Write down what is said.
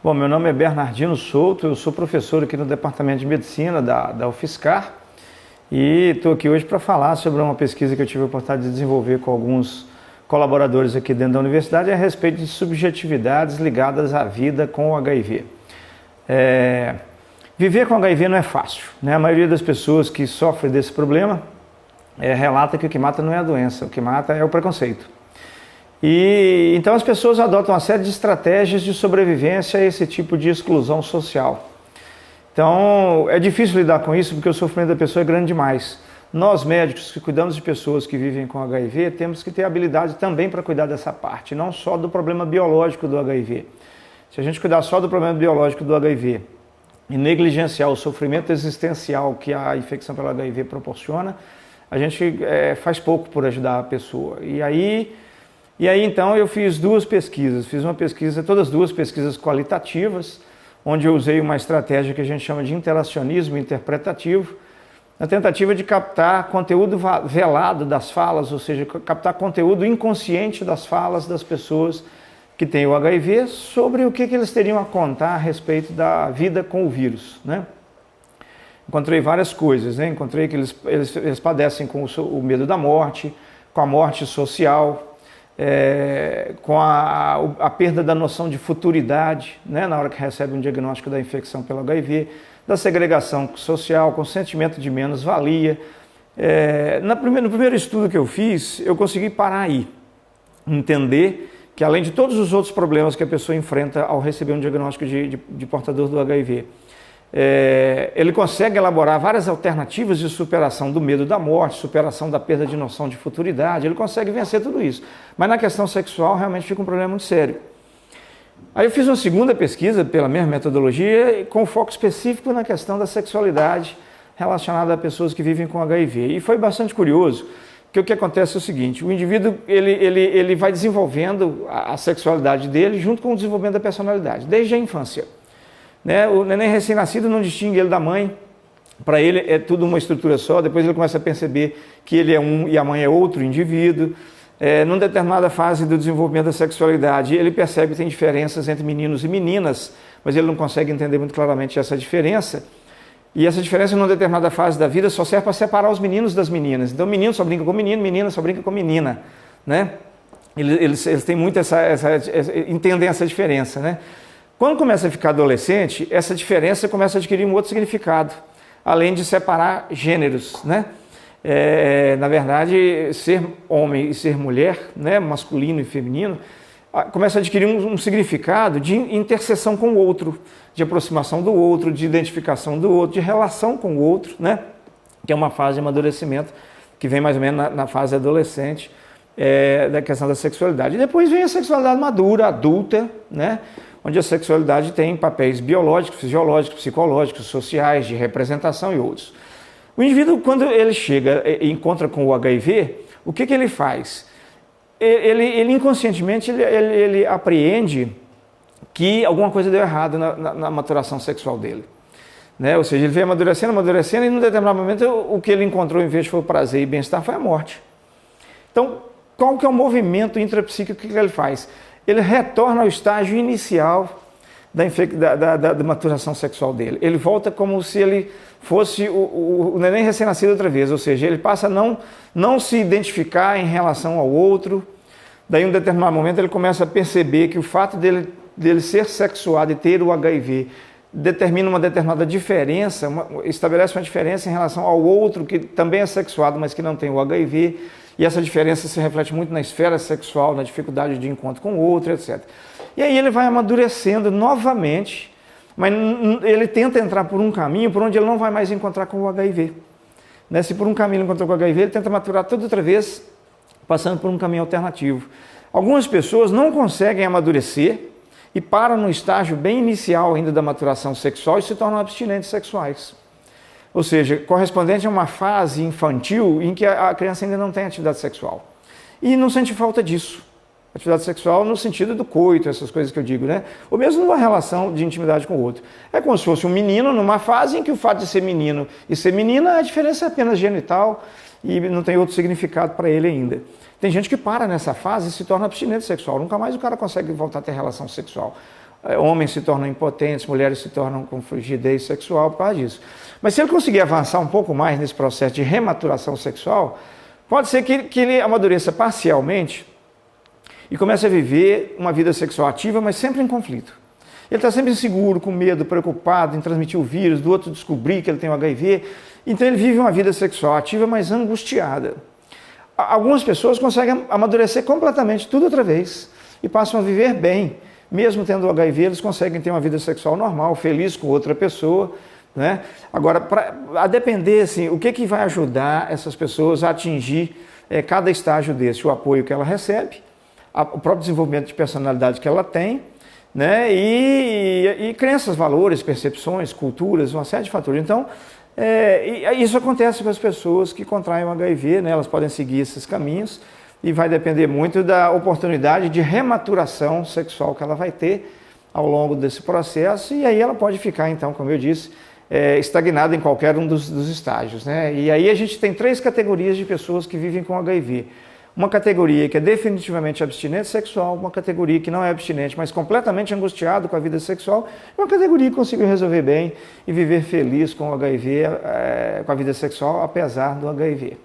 Bom, meu nome é Bernardino Souto, eu sou professor aqui no Departamento de Medicina da UFSCar e estou aqui hoje para falar sobre uma pesquisa que eu tive a oportunidade de desenvolver com alguns colaboradores aqui dentro da universidade a respeito de subjetividades ligadas à vida com o HIV. Viver com HIV não é fácil, né? A maioria das pessoas que sofrem desse problema relata que o que mata não é a doença, o que mata é o preconceito. E então as pessoas adotam uma série de estratégias de sobrevivência a esse tipo de exclusão social. Então é difícil lidar com isso porque o sofrimento da pessoa é grande demais. Nós médicos que cuidamos de pessoas que vivem com HIV temos que ter habilidade também para cuidar dessa parte, não só do problema biológico do HIV. Se a gente cuidar só do problema biológico do HIV e negligenciar o sofrimento existencial que a infecção pelo HIV proporciona, a gente faz pouco por ajudar a pessoa. E aí então eu fiz duas pesquisas, todas duas pesquisas qualitativas, onde eu usei uma estratégia que a gente chama de interacionismo interpretativo, na tentativa de captar conteúdo velado das falas, ou seja, captar conteúdo inconsciente das falas das pessoas que têm o HIV sobre o que eles teriam a contar a respeito da vida com o vírus, né? Encontrei várias coisas, né? Encontrei que eles padecem com o medo da morte, com a morte social, com a perda da noção de futuridade, né, na hora que recebe um diagnóstico da infecção pelo HIV, da segregação social, com sentimento de menos-valia. No primeiro estudo que eu fiz, eu consegui parar aí, entender que além de todos os outros problemas que a pessoa enfrenta ao receber um diagnóstico de portador do HIV, ele consegue elaborar várias alternativas de superação do medo da morte, superação da perda de noção de futuridade, ele consegue vencer tudo isso. Mas na questão sexual realmente fica um problema muito sério. Aí eu fiz uma segunda pesquisa pela mesma metodologia com foco específico na questão da sexualidade relacionada a pessoas que vivem com HIV. E foi bastante curioso, porque o que acontece é o seguinte, o indivíduo ele vai desenvolvendo a sexualidade dele junto com o desenvolvimento da personalidade, desde a infância. O neném recém-nascido não distingue ele da mãe, para ele é tudo uma estrutura só, depois ele começa a perceber que ele é um e a mãe é outro indivíduo. Numa determinada fase do desenvolvimento da sexualidade, ele percebe que tem diferenças entre meninos e meninas, mas ele não consegue entender muito claramente essa diferença. E essa diferença, numa determinada fase da vida, só serve para separar os meninos das meninas. Então, menino só brinca com menino, menina só brinca com menina, né? Eles têm muito entendem essa diferença, né? Quando começa a ficar adolescente, essa diferença começa a adquirir um outro significado, além de separar gêneros, né? Na verdade, ser homem e ser mulher, né? Masculino e feminino, começa a adquirir um significado de interseção com o outro, de aproximação do outro, de identificação do outro, de relação com o outro, né? Que é uma fase de amadurecimento que vem mais ou menos na fase adolescente, da questão da sexualidade. E depois vem a sexualidade madura, adulta, né? Onde a sexualidade tem papéis biológicos, fisiológicos, psicológicos, sociais, de representação e outros. O indivíduo, quando ele chega e encontra com o HIV, o que ele faz? Ele inconscientemente ele apreende que alguma coisa deu errado na maturação sexual dele, né? Ou seja, ele veio amadurecendo e num determinado momento o que ele encontrou em vez de foi o prazer e bem-estar foi a morte. Então, qual que é o movimento intrapsíquico que ele faz? Ele retorna ao estágio inicial da maturação sexual dele. Ele volta como se ele fosse o neném recém-nascido outra vez, ou seja, ele passa a não se identificar em relação ao outro. Daí, em um determinado momento, ele começa a perceber que o fato dele ser sexuado e ter o HIV determina uma determinada diferença, estabelece uma diferença em relação ao outro que também é sexuado, mas que não tem o HIV. E essa diferença se reflete muito na esfera sexual, na dificuldade de encontro com o outro, etc. E aí ele vai amadurecendo novamente, mas ele tenta entrar por um caminho por onde ele não vai mais encontrar com o HIV. Né? Se por um caminho ele encontrou com o HIV, ele tenta maturar tudo outra vez, passando por um caminho alternativo. Algumas pessoas não conseguem amadurecer e param no estágio bem inicial ainda da maturação sexual e se tornam abstinentes sexuais. Ou seja, correspondente a uma fase infantil em que a criança ainda não tem atividade sexual. E não sente falta disso. Atividade sexual no sentido do coito, essas coisas que eu digo, né? Ou mesmo numa relação de intimidade com o outro. É como se fosse um menino numa fase em que o fato de ser menino e ser menina, a diferença é apenas genital e não tem outro significado para ele ainda. Tem gente que para nessa fase e se torna abstinente sexual. Nunca mais o cara consegue voltar a ter relação sexual. Homens se tornam impotentes, mulheres se tornam com frigidez sexual por causa disso. Mas se ele conseguir avançar um pouco mais nesse processo de rematuração sexual, pode ser que ele amadureça parcialmente e comece a viver uma vida sexual ativa, mas sempre em conflito. Ele está sempre inseguro, com medo, preocupado em transmitir o vírus, do outro descobrir que ele tem o HIV. Então ele vive uma vida sexual ativa, mas angustiada. Algumas pessoas conseguem amadurecer completamente tudo outra vez e passam a viver bem. Mesmo tendo o HIV, eles conseguem ter uma vida sexual normal, feliz com outra pessoa, né? Agora, a depender, assim, o que vai ajudar essas pessoas a atingir cada estágio desse? O apoio que ela recebe, o próprio desenvolvimento de personalidade que ela tem, né? E crenças, valores, percepções, culturas, uma série de fatores. Então, isso acontece com as pessoas que contraem o HIV, né? Elas podem seguir esses caminhos e vai depender muito da oportunidade de rematuração sexual que ela vai ter ao longo desse processo, e aí ela pode ficar, então, como eu disse, estagnada em qualquer um dos estágios, né? E aí a gente tem 3 categorias de pessoas que vivem com HIV. Uma categoria que é definitivamente abstinente sexual, uma categoria que não é abstinente, mas completamente angustiado com a vida sexual, e uma categoria que conseguiu resolver bem e viver feliz com o HIV, com a vida sexual, apesar do HIV.